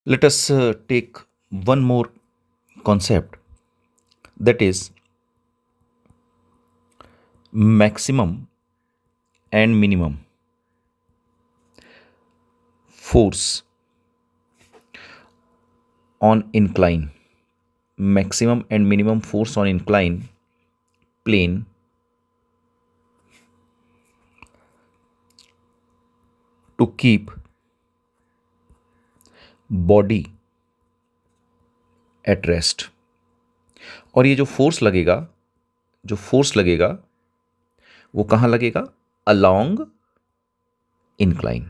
Let us take one more concept, that is maximum and minimum force on incline. Maximum and minimum force on incline plane to keep body at rest. और ये जो force लगेगा वो कहाँ लगेगा? Along incline.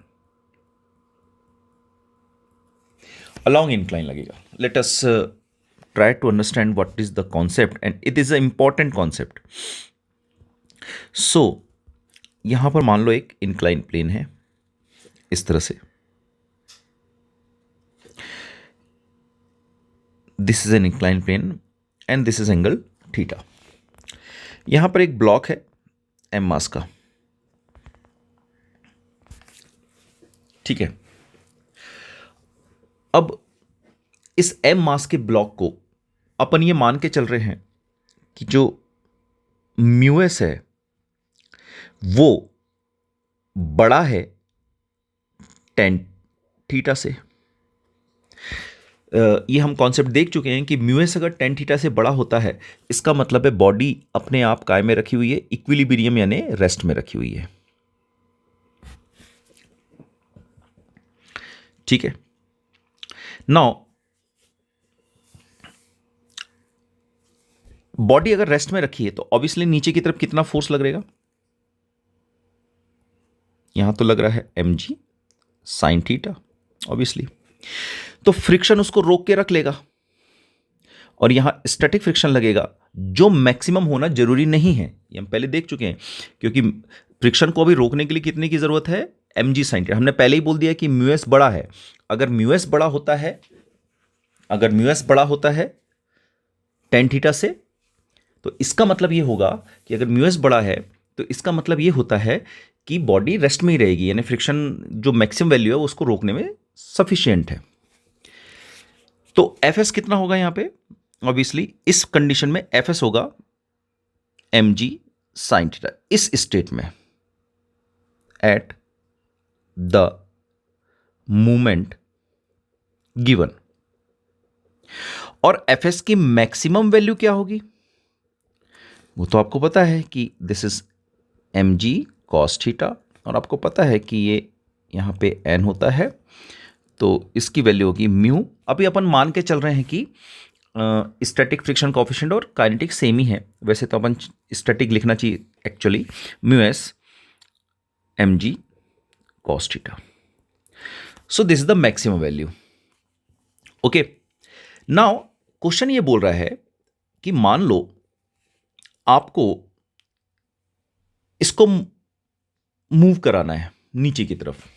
Along incline लगेगा. Let us try to understand what is the concept, and it is an important concept. So यहां पर मान लो एक incline plane है इस तरह से. This is an inclined plane and this is angle theta. यहां पर एक ब्लॉक है m मास का. ठीक है. अब इस m मास के ब्लॉक को अपन ये मान के चल रहे हैं कि जो म्यूएस है वो बड़ा है tan थीटा से. ये हम कॉन्सेप्ट देख चुके हैं कि म्यूएस अगर tan थीटा से बड़ा होता है इसका मतलब है बॉडी अपने आप काय में रखी हुई है, इक्विलिब्रियम यानी रेस्ट में रखी हुई है. ठीक है. नाउ बॉडी अगर रेस्ट में रखी है तो ऑब्वियसली नीचे की तरफ कितना फोर्स लग रहेगा? यहां तो लग रहा है mg sin थीटा ऑब्वियसली. तो फ्रिक्शन उसको रोक के रख लेगा और यहां स्टैटिक फ्रिक्शन लगेगा जो मैक्सिमम होना जरूरी नहीं है. ये हम पहले देख चुके हैं क्योंकि फ्रिक्शन को अभी रोकने के लिए कितने की जरूरत है? mg sin theta. हमने पहले ही बोल दिया कि म्यूएस बड़ा है. अगर म्यूएस बड़ा होता है tan थीटा से तो इसका मतलब ये होगा कि अगर म्यूएस बड़ा है तो इसका मतलब ये होता है कि बॉडी रेस्ट में ही रहेगी, यानी फ्रिक्शन जो मैक्सिमम वैल्यू है उसको रोकने में सफिशिएंट है. तो एफएस कितना होगा यहां पे? ऑब्वियसली इस कंडीशन में एफएस होगा mg sin थीटा इस स्टेट में एट द मोमेंट गिवन. और एफएस की मैक्सिमम वैल्यू क्या होगी? वो तो आपको पता है कि this is mg cos theta और आपको पता है कि ये यहां पे n होता है तो इसकी वैल्यू होगी म्यू. अभी अपन मान के चल रहे हैं कि स्टैटिक फ्रिक्शन कोएफिशिएंट और काइनेटिक सेम ही है. वैसे तो अपन स्टैटिक लिखना चाहिए actually mu S mg cos theta. So this is the maximum value. Okay. Now question ये बोल रहा है कि मान लो आपको इसको मूव कराना है नीचे की तरफ.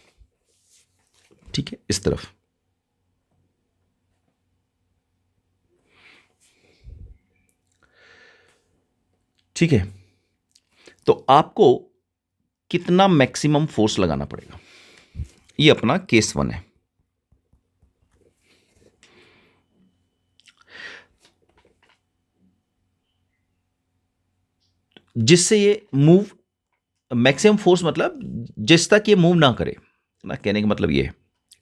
ठीक है, इस तरफ. ठीक है. तो आपको कितना मैक्सिमम फोर्स लगाना पड़ेगा? ये अपना केस 1 है. जिससे ये मूव मैक्सिमम फोर्स मतलब जिस तक ये मूव ना करे ना. कहने का मतलब ये है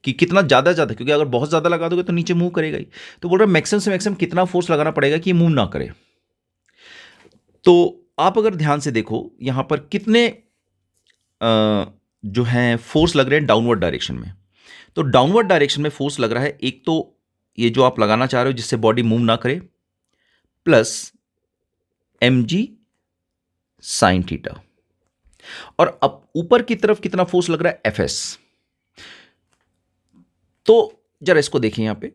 कि कितना ज्यादा, क्योंकि अगर बहुत ज्यादा लगा दोगे तो नीचे मूव करेगा ही. तो बोल रहे मैक्सिमम से मैक्सिमम कितना फोर्स लगाना पड़ेगा कि ये मूव ना करे. तो आप अगर ध्यान से देखो यहां पर कितने जो है फोर्स लग रहे हैं डाउनवर्ड डायरेक्शन में. तो डाउनवर्ड डायरेक्शन में फोर्स लग रहा है एक तो ये जो आप लगाना चाह रहे हो जिससे बॉडी मूव ना करे, प्लस mg sin थीटा. और अब ऊपर की तरफ कितना फोर्स लग रहा है? fs. तो जरा इसको देखें, यहां पे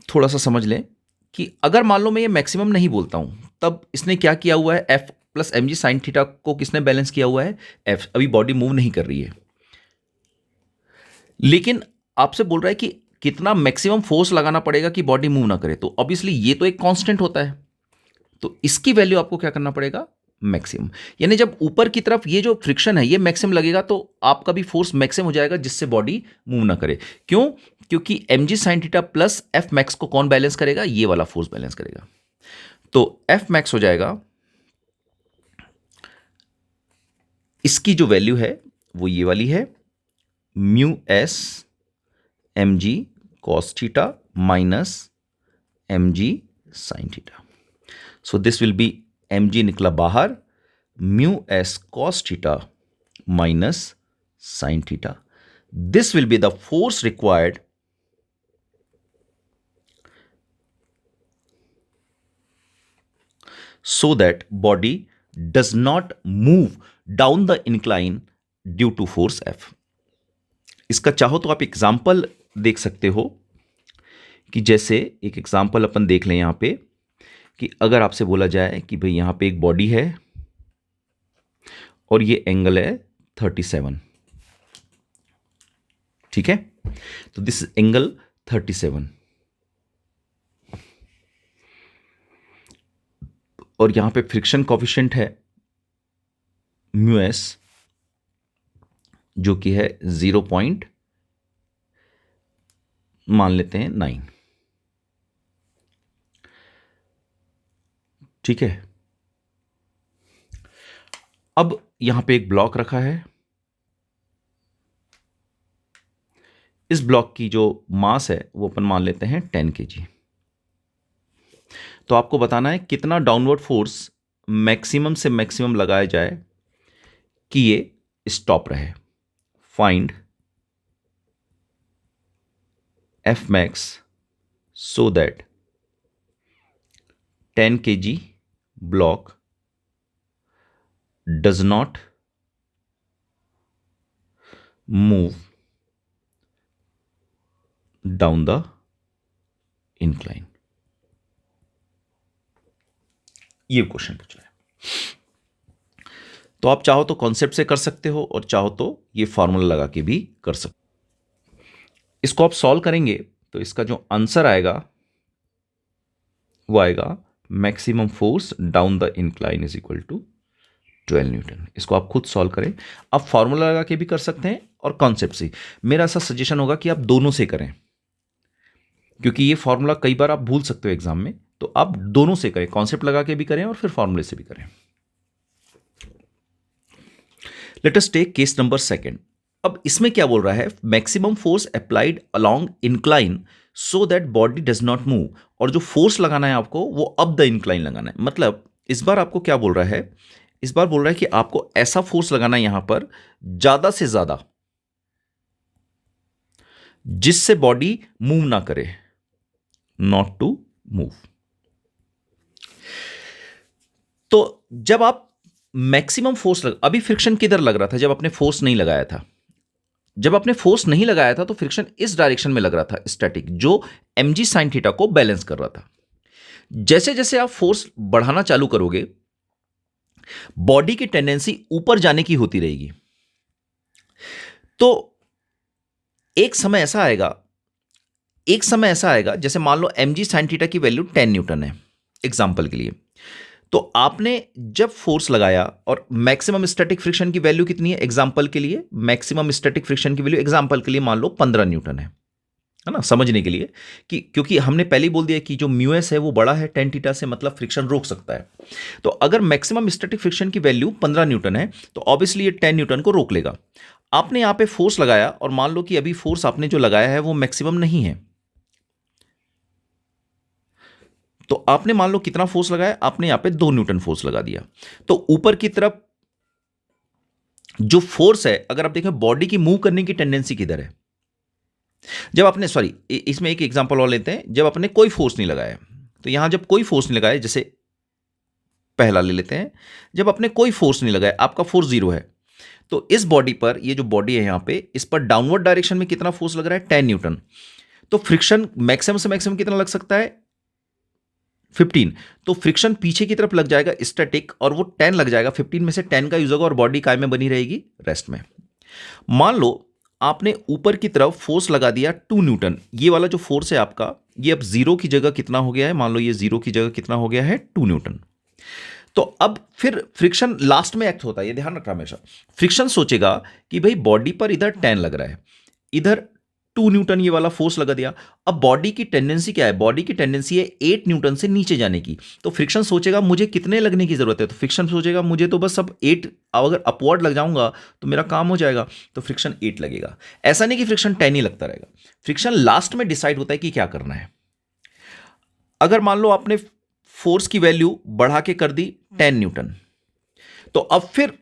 थोड़ा सा समझ लें कि अगर मान लो मैं ये मैक्सिमम नहीं बोलता हूं तब इसने क्या किया हुआ है? f plus mg sin theta को किसने बैलेंस किया हुआ है? f. अभी बॉडी मूव नहीं कर रही है लेकिन आपसे बोल रहा है कि कितना मैक्सिमम फोर्स लगाना पड़ेगा कि बॉडी मूव ना करे. तो ऑब्वियसली ये तो एक कांस्टेंट होता है तो इसकी वैल्यू आपको क्या करना पड़ेगा? मैक्सिमम. यानी जब ऊपर की तरफ ये जो फ्रिक्शन है ये मैक्सिमम लगेगा तो आपका भी फोर्स मैक्सिमम हो जाएगा जिससे बॉडी मूव ना करे. क्यों? क्योंकि mg sin theta plus F max को कौन बैलेंस करेगा? ये वाला फोर्स बैलेंस करेगा। तो एफ मैक्स हो जाएगा, इसकी जो वैल्यू है वो ये वाली है, mu S M G cos theta minus M G sine theta. So this will be M G निकला बाहर, mu S cos theta minus sine theta. This will be the force required so that body does not move down the incline due to force F। इसका चाहो तो आप example देख सकते हो कि जैसे एक एग्जाम्पल अपन देख लें यहां पे कि अगर आपसे बोला जाए कि भाई यहां पे एक बॉडी है और ये एंगल है 37, ठीक है, तो दिस इज एंगल 37 और यहां पे फ्रिक्शन कोफिशिएंट है म्यू एस जो कि है 0 मान लेते हैं 9, ठीक है। अब यहां पे एक ब्लॉक रखा है, इस ब्लॉक की जो मास है वो अपन मान लेते हैं 10 kg। तो आपको बताना है कितना डाउनवर्ड फोर्स मैक्सिमम से मैक्सिमम लगाया जाए कि ये स्टॉप रहे। Find F max so that 10 kg block does not move down the incline. ये क्वेश्चन पूछा है। तो आप चाहो तो कॉन्सेप्ट से कर सकते हो और चाहो तो ये फॉर्मूला लगा के भी कर सकते हो। इसको आप सॉल्व करेंगे तो इसका जो आंसर आएगा वो आएगा maximum force down the incline is equal to 12 newton. इसको आप खुद सॉल्व करें, आप फॉर्मूला लगा के भी कर सकते हैं और कॉन्सेप्ट से। मेरा ऐसा सजेशन होगा कि आप दोनों से करें, क्योंकि ये फॉर्मूला कई बार आप भूल सकते हो एग्जाम में, तो आप दोनों से करें, कॉन्सेप्ट लगा के भी करें और फिर फॉर्मूले से भी करें। Let us take case number 2। अब इसमें क्या बोल रहा है? Maximum force applied along incline so that body does not move, और जो फोर्स लगाना है आपको वो अप द इंक्लाइन लगाना है। मतलब इस बार आपको क्या बोल रहा है? इस बार बोल रहा है कि आपको ऐसा फोर्स लगाना है यहां पर ज्यादा से ज्यादा जिससे बॉडी मूव ना करे, नॉट टू मूव। तो जब आप मैक्सिमम फोर्स अभी फ्रिक्शन किधर लग रहा था जब आपने फोर्स नहीं लगाया था? जब आपने फोर्स नहीं लगाया था तो फ्रिक्शन इस डायरेक्शन में लग रहा था, स्टैटिक, जो mg sin थीटा को बैलेंस कर रहा था। जैसे जैसे आप फोर्स बढ़ाना चालू करोगे बॉडी की टेंडेंसी ऊपर जाने की होती रहेगी। तो एक समय ऐसा आएगा जैसे मान लो mg sin थीटा की वैल्यू 10 न्यूटन है एग्जांपल के लिए, तो आपने जब फोर्स लगाया और मैक्सिमम स्टैटिक फ्रिक्शन की वैल्यू कितनी है एग्जांपल के लिए? मैक्सिमम स्टैटिक फ्रिक्शन की वैल्यू एग्जांपल के लिए मान लो 15 न्यूटन है ना, समझने के लिए कि क्योंकि हमने पहले ही बोल दिया कि जो म्यू एस है वो बड़ा है 10 थीटा से, मतलब फ्रिक्शन रोक सकता है। तो अगर मैक्सिमम स्टैटिक फ्रिक्शन की वैल्यू 15 न्यूटन है तो ऑब्वियसली ये 10 न्यूटन को रोक लेगा। आपने यहां पे फोर्स लगाया और मान लो कि अभी फोर्स आपने जो लगाया है वो मैक्सिमम नहीं है, तो आपने मान लो कितना फोर्स लगाया? आपने यहां पे 2 न्यूटन फोर्स लगा दिया। तो ऊपर की तरफ जो फोर्स है, अगर आप देखें बॉडी की मूव करने की टेंडेंसी किधर है? जब आपने इसमें एक एग्जांपल और लेते हैं, जब आपने कोई फोर्स नहीं लगाया, तो यहां जब कोई फोर्स नहीं लगाया, जैसे पहला ले लेते हैं, जब आपने कोई फोर्स नहीं लगाया, आपका फोर्स 0 है, तो इस बॉडी पर, ये जो बॉडी है यहां पे, इस पर डाउनवर्ड डायरेक्शन में कितना फोर्स लग रहा है? 10 न्यूटन। तो फ्रिक्शन मैक्सिमम से मैक्सिमम कितना लग सकता है? 15। तो फ्रिक्शन पीछे की तरफ लग जाएगा स्टैटिक, और वो 10 लग जाएगा, 15 में से 10 का यूज होगा और बॉडी काय में बनी रहेगी? रेस्ट में। मान लो आपने ऊपर की तरफ फोर्स लगा दिया 2 न्यूटन, ये वाला जो फोर्स है आपका, ये अब 0 की जगह कितना हो गया है? मान लो ये 0 की जगह कितना हो गया है? 2 न्यूटन। तो अब फिर फ्रिक्शन लास्ट में एक्ट होता है, ये ध्यान रखना हमेशा। फ्रिक्शन सोचेगा कि भाई बॉडी पर इधर 10 लग रहा है, इधर 2 न्यूटन ये वाला फोर्स लगा दिया। अब बॉडी की टेंडेंसी क्या है? बॉडी की टेंडेंसी है 8 न्यूटन से नीचे जाने की। तो फ्रिक्शन सोचेगा मुझे कितने लगने की जरूरत है, तो फ्रिक्शन सोचेगा मुझे तो बस अब 8, अगर अपवर्ड लग जाऊंगा तो मेरा काम हो जाएगा, तो फ्रिक्शन 8 लगेगा। ऐसा नहीं कि फ्रिक्शन 10 ही लगता रहेगा, फ्रिक्शन लास्ट में डिसाइड होता है कि क्या करना है। अगर मान लो आपने फोर्स की वैल्यू बढ़ा के कर दी 10 न्यूटन, तो अब फिर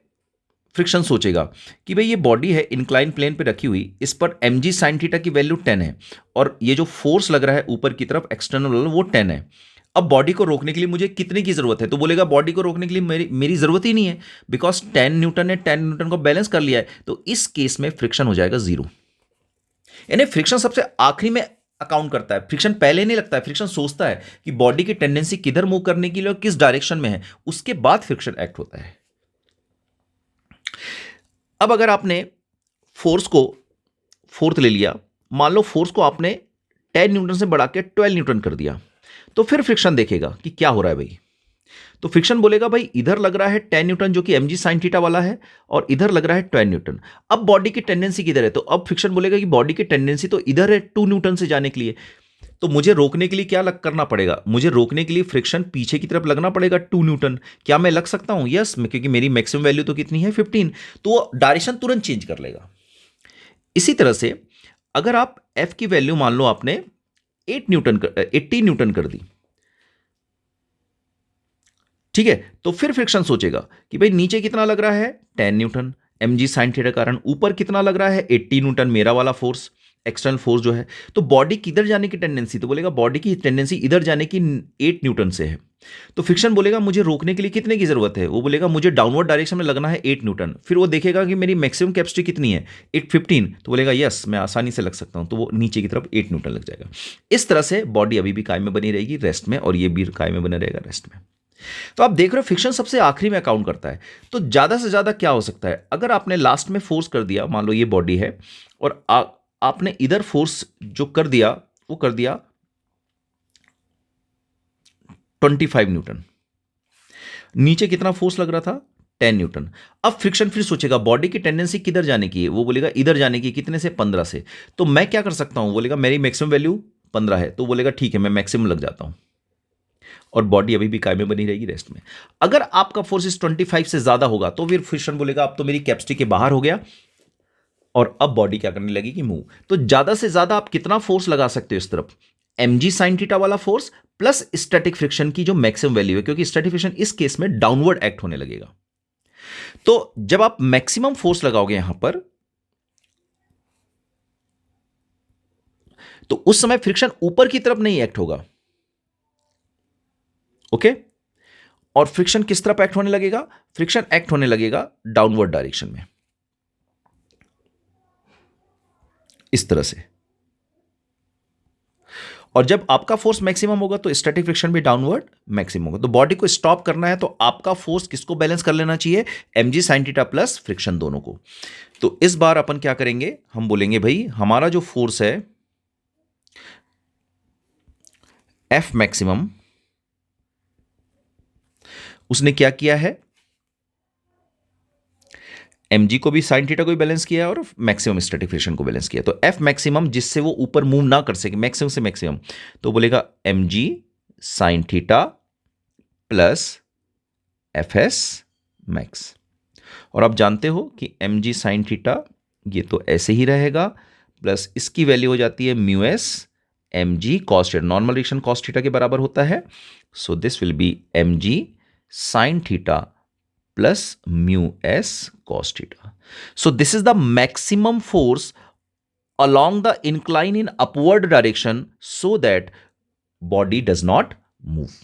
फ्रिक्शन सोचेगा कि भाई ये बॉडी है इंक्लाइन प्लेन पे रखी हुई, इस पर mg sin थीटा की वैल्यू 10 है, और ये जो फोर्स लग रहा है ऊपर की तरफ एक्सटर्नल वाला वो 10 है। अब बॉडी को रोकने के लिए मुझे कितने की जरूरत है? तो बोलेगा बॉडी को रोकने के लिए मेरी जरूरत ही नहीं है, बिकॉज 10 न्यूटन ने 10 न्यूटन को बैलेंस कर लिया है। तो इस केस में फ्रिक्शन हो जाएगा 0। यानी फ्रिक्शन सबसे आखिरी में अकाउंट करता है, फ्रिक्शन पहले नहीं लगता है। फ्रिक्शन सोचता है कि बॉडी की टेंडेंसी किधर मूव करने के लिए और किस डायरेक्शन में है, उसके बाद फ्रिक्शन एक्ट होता है। अब अगर आपने फोर्स को फोर्थ ले लिया, मान लो फोर्स को आपने 10 न्यूटन से बढ़ा के 12 न्यूटन कर दिया, तो फिर फ्रिक्शन देखेगा कि क्या हो रहा है भाई। तो फ्रिक्शन बोलेगा भाई इधर लग रहा है 10 न्यूटन जो कि mg sin थीटा वाला है, और इधर लग रहा है 12 न्यूटन। अब बॉडी की टेंडेंसी किधर है? तो अब फ्रिक्शन बोलेगा कि बॉडी की टेंडेंसी तो इधर है 2 न्यूटन से जाने के लिए, तो मुझे रोकने के लिए क्या करना पड़ेगा? मुझे रोकने के लिए फ्रिक्शन पीछे की तरफ लगना पड़ेगा 2 न्यूटन। क्या मैं लग सकता हूं? यस, क्योंकि मेरी मैक्सिमम वैल्यू तो कितनी है 15, तो डायरेक्शन तुरंत चेंज कर लेगा। इसी तरह से अगर आप F की वैल्यू मान लो आपने 80 न्यूटन कर दी, ठीक है, तो फिर फ्रिक्शन सोचेगा कि भाई नीचे कितना लग रहा है 10 न्यूटन mg sin थीटा कारण, ऊपर कितना लग रहा है 80 न्यूटन मेरा वाला फोर्स, एक्सटर्नल फोर्स जो है। तो बॉडी किधर जाने की टेंडेंसी? तो बोलेगा बॉडी की टेंडेंसी इधर जाने की 8 न्यूटन से है। तो फ्रिक्शन बोलेगा मुझे रोकने के लिए कितने की जरूरत है? वो बोलेगा मुझे डाउनवर्ड डायरेक्शन में लगना है 8 न्यूटन। फिर वो देखेगा कि मेरी मैक्सिमम कैपेसिटी कितनी है 815, तो बोलेगा यस मैं आसानी से लग सकता हूं, तो वो नीचे की तरफ 8 न्यूटन लग जाएगा। इस तरह से बॉडी अभी भी कायम में बनी रहेगी रेस्ट में, और ये भी कायम में बना रहेगा रेस्ट में। तो आप देख रहे हो फ्रिक्शन सबसे आखिरी में अकाउंट करता है। तो ज्यादा से ज्यादा क्या हो सकता है? अगर आपने लास्ट में फोर्स कर दिया, मान लो ये बॉडी है और आपने इधर फोर्स जो कर दिया वो कर दिया 25 न्यूटन, नीचे कितना फोर्स लग रहा था 10 न्यूटन। अब फ्रिक्शन फिर सोचेगा बॉडी की टेंडेंसी किधर जाने की है? वो बोलेगा इधर जाने की, कितने से 15 से। तो मैं क्या कर सकता हूं? बोलेगा मेरी मैक्सिमम वैल्यू 15 है, तो बोलेगा ठीक है मैं मैक्सिमम लग जाता हूं, और बॉडी अभी भी कायम में बनी रहेगी रेस्ट में। अगर आपका फोर्स इस 25 से ज्यादा होगा तो फिर फ्रिक्शन बोलेगा अब तो मेरी कैपेसिटी के बाहर हो गया, और अब बॉडी क्या करने लगेगी? मूव। तो ज्यादा से ज्यादा आप कितना फोर्स लगा सकते हो इस तरफ? mg sin थीटा वाला फोर्स प्लस स्टैटिक फ्रिक्शन की जो मैक्सिमम वैल्यू है, क्योंकि स्टैटिक फ्रिक्शन इस केस में डाउनवर्ड एक्ट होने लगेगा। तो जब आप मैक्सिमम फोर्स लगाओगे यहां पर, तो उस समय फ्रिक्शन ऊपर की तरफ नहीं एक्ट होगा, ओके। और फ्रिक्शन किस तरफ एक्ट होने लगेगा? फ्रिक्शन एक्ट होने लगेगा डाउनवर्ड डायरेक्शन में, इस तरह से। और जब आपका फोर्स मैक्सिमम होगा तो स्टैटिक फ्रिक्शन भी डाउनवर्ड मैक्सिमम होगा। तो बॉडी को स्टॉप करना है तो आपका फोर्स किसको बैलेंस कर लेना चाहिए? mg sin theta plus friction दोनों को। तो इस बार अपन क्या करेंगे? हम बोलेंगे भाई हमारा जो फोर्स है F मैक्सिमम, उसने क्या किया है? mg को भी sin थीटा को भी बैलेंस किया है और मैक्सिमम स्टैटिक फ्रिक्शन को बैलेंस किया। तो F मैक्सिमम जिससे वो ऊपर मूव ना कर सके मैक्सिमम से मैक्सिमम, तो बोलेगा mg sin theta plus fs max. और आप जानते हो कि mg sin थीटा ये तो ऐसे ही रहेगा, प्लस इसकी वैल्यू हो जाती है mu S mg cos theta, normal reaction cos theta के बराबर होता है। सो this will B mg sin theta plus mu s cos theta. So this is the maximum force along the incline in upward direction so that body does not move.